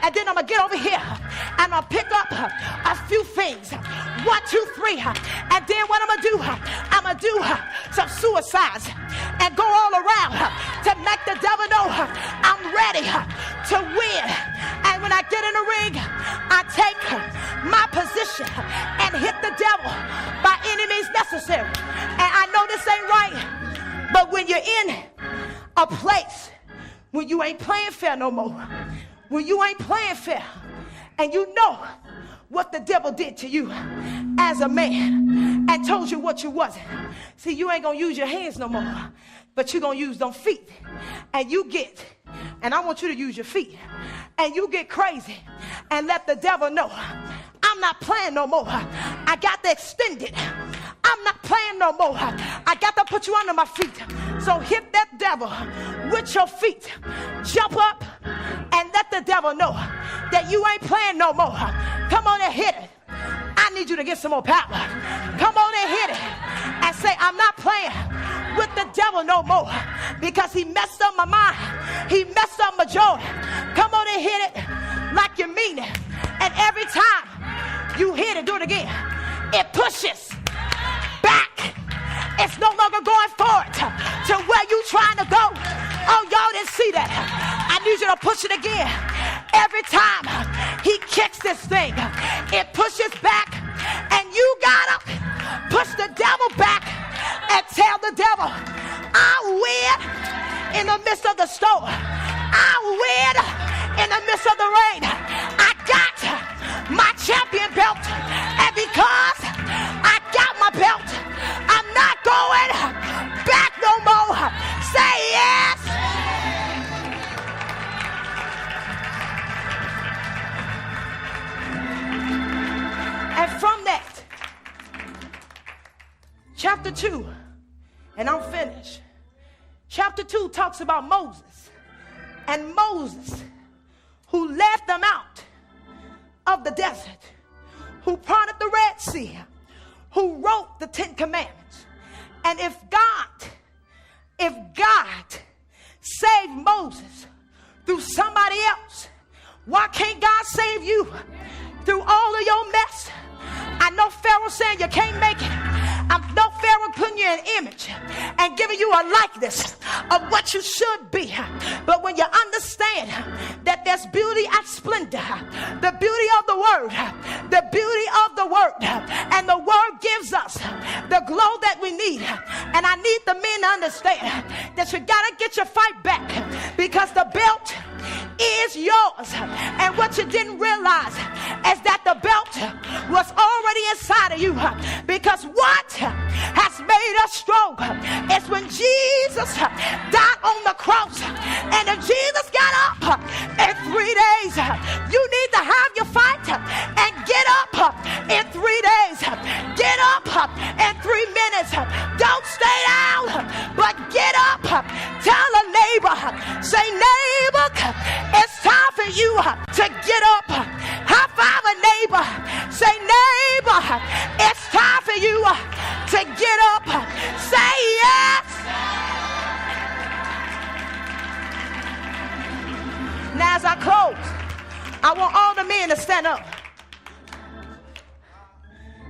And then I'm going to get over here and I'll pick up a few things. 1, 2, 3. And then what I'm going to do, I'm going to do some suicides and go all around to make the devil know I'm ready to win. And when I get in the ring, I take my position and hit the devil by any means necessary. And I know this ain't right, but when you're in a place when you ain't playing fair no more, when you ain't playing fair, and you know what the devil did to you as a man and told you what you wasn't. See, you ain't gonna use your hands no more, but you're gonna use them feet. And you get, and I want you to use your feet, and you get crazy and let the devil know, I'm not playing no more. I got to extend it. I'm not playing no more. I got to put you under my feet. So hit that devil with your feet. Jump up and let the devil know that you ain't playing no more. Come on and hit it. I need you to get some more power. Come on and hit it and say, I'm not playing with the devil no more, because he messed up my mind. He messed up my joy. Come on and hit it like you mean it. And every time you hit it, do it again. It pushes back. It's no longer going forward to where you trying to go. Oh, y'all didn't see that. I need you to push it again. Every time he kicks this thing, it pushes back, and you gotta push the devil back and tell the devil, I win in the midst of the storm. I win in the midst of the rain. I got my champion belt, and because I got my belt, I'm not going back no more. Say yes. And from that, chapter 2, and I'm finished. Chapter 2 talks about Moses, and Moses, who led them out of the desert, who parted the Red Sea, who wrote the 10 Commandments. And if God saved Moses through somebody else, why can't God save you through all of your mess? I know Pharaoh saying you can't make it. I know Pharaoh putting you in an image and giving you a likeness of what you should be. But when you understand that there's beauty and splendor, the beauty of the word, the beauty of the word, and the word gives us the glow that we need. And I need the men to understand that you got to get your fight back, because the belt is yours. And what you didn't realize is that the belt was already inside of you, because what has made us strong is when Jesus died on the cross. And if Jesus got up in 3 days, you need to have your fight and get up in 3 days. Get up in 3 minutes. Don't stay down, but get up. Tell a neighbor, say, neighbor, it's time for you to get up. High five a neighbor. Say, neighbor, it's time for you to get up. Say yes. Now as I close, I want all the men to stand up,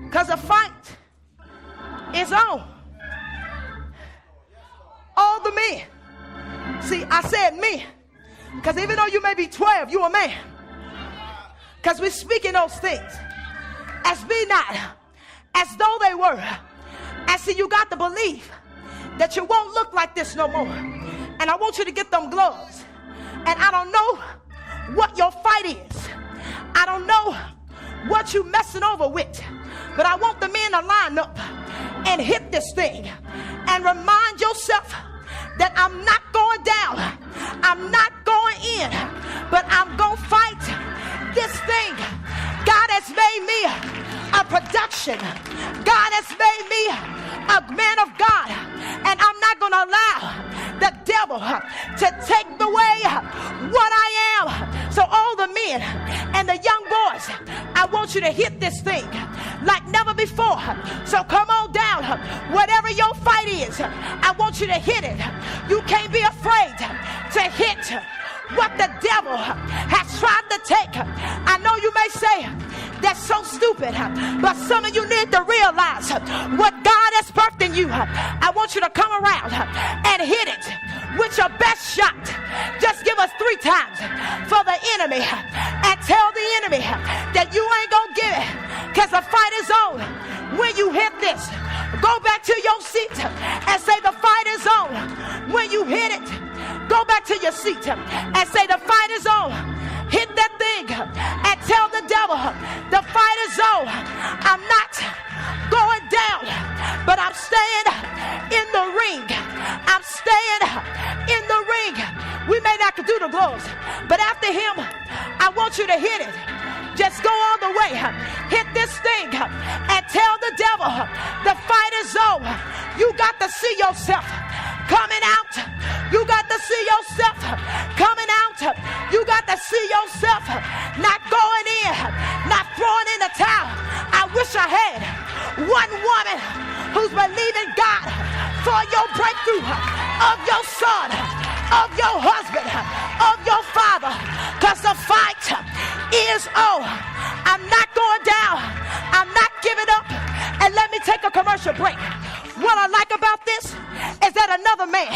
because the fight is on. All the men. See, I said men, because even though you may be 12, you a man. Because we're speaking those things as be not as though they were. And see, you got to believe that you won't look like this no more. And I want you to get them gloves. And I don't know what your fight is. I don't know what you messing over with. But I want the men to line up and hit this thing. And remind yourself that I'm not going down. I'm not going in. But I'm going to fight this thing. God has made me a production. God has made me a man of God. And I'm not going to allow the devil to take away what I am. So all the men and the young boys, I want you to hit this thing like never before. So come on down. Whatever your fight is, I want you to hit it. You can't be afraid to hit what the devil has tried to take. But some of you need to realize what God has birthed in you. I want you to come around and hit it with your best shot. Just give us 3 times for the enemy and tell the enemy that you ain't gonna give it, because the fight is on. When you hit this, go back to your seat and say the fight is on. When you hit it, go back to your seat and say the fight is on. Hit that thing and tell the devil the fight is on. I'm not going down, but I'm staying in the ring. I'm staying in the ring. We may not do the gloves, but after him, I want you to hit it. Just go all the way. Hit this thing and tell the devil the fight is on. You got to see yourself coming out. You got to see yourself coming out. You got to see yourself not going in, not throwing in the towel. I wish I had one woman who's believing God for your breakthrough of your son, of your husband, of your father, because the fight is on. I'm not going down. I'm not giving up. And let me take a commercial break. What I like about this is that another man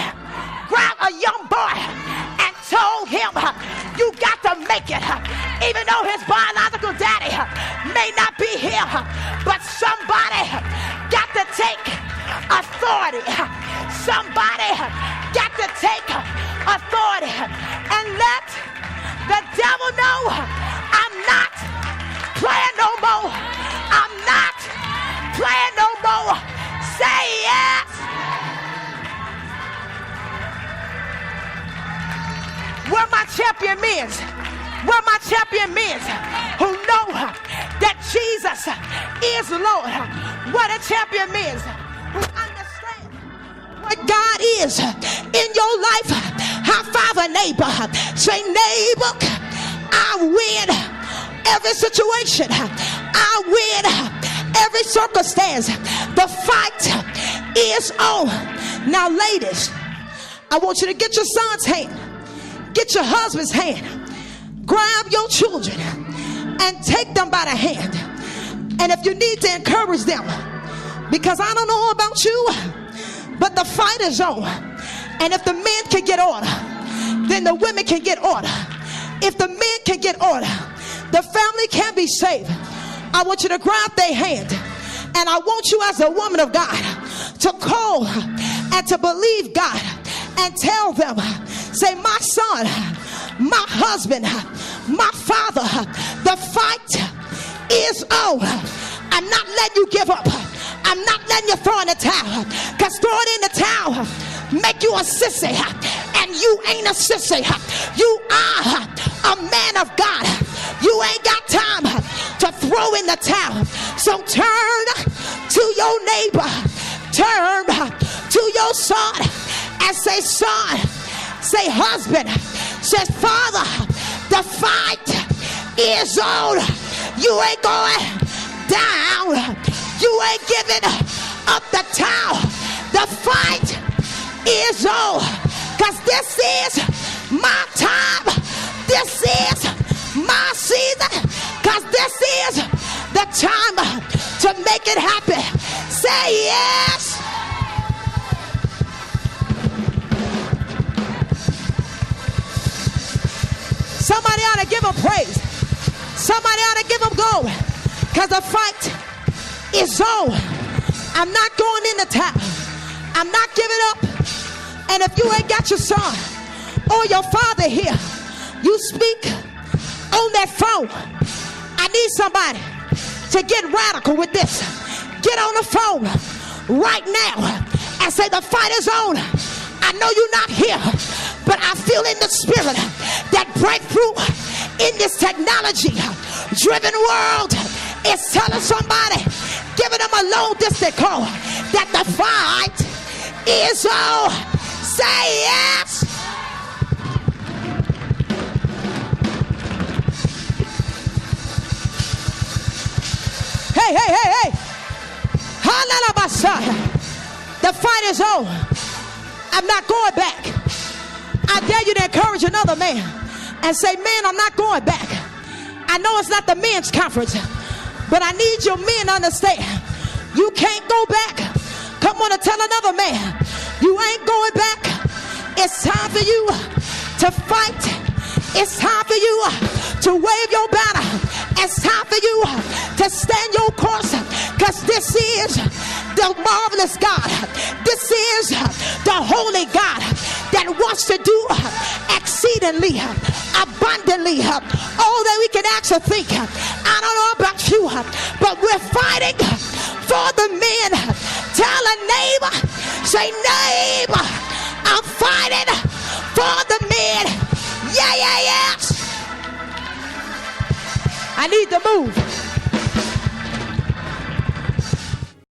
grabbed a young boy and told him, you got to make it. Even though his biological daddy may not be here, but somebody got to take authority. Somebody got to take authority and let the devil know I'm not playing no more. I'm not playing no more. Say yes. Where my champion men? Where my champion men who know that Jesus is Lord? Where the champion men who understand what God is in your life? High five a neighbor. Say, neighbor, I win every situation. I win every circumstance. The fight is on. Now, ladies, I want you to get your son's hand, get your husband's hand, grab your children and take them by the hand. And if you need to encourage them, because I don't know about you, but the fight is on. And if the men can get order, then the women can get order. If the men can get order, the family can be saved. I want you to grab their hand, and I want you as a woman of God to call and to believe God and tell them, say, my son, my husband, my father, the fight is on. I'm not letting you give up. I'm not letting you throw in the towel, because throwing in the towel make you a sissy, and you ain't a sissy. You are a man of God. You ain't got time to throw in the towel. So turn to your neighbor, turn to your son and say, son, say husband, says father, the fight is on. You ain't going down. You ain't giving up the towel. The fight is on, because this is my time. This is my season, because this is the time to make it happen. Say yes. Somebody ought to give him praise. Somebody ought to give him glory, because the fight is on. I'm not going in the towel. I'm not giving up. And if you ain't got your son or your father here, you speak on that phone. I need somebody to get radical with this. Get on the phone right now and say, the fight is on. I know you're not here, but I feel in the spirit that breakthrough in this technology-driven world is telling somebody, giving them a long distance call, that the fight is on. Say yes. Hey, hey, hey, hey. The fight is on. I'm not going back. I dare you to encourage another man and say, man, I'm not going back. I know it's not the men's conference, But I need your men to understand, you can't go back. Come on and tell another man, you ain't going back. It's time for you to fight. It's time for you to wave your banner. It's time for you to stand your course, because this is the marvelous God. This is the holy God that wants to do exceedingly abundantly all that we can ask or think. I don't know about you, but we're fighting for the men. Tell a neighbor, say, neighbor, I'm fighting for the men. Yeah, yeah, yes. I need to move.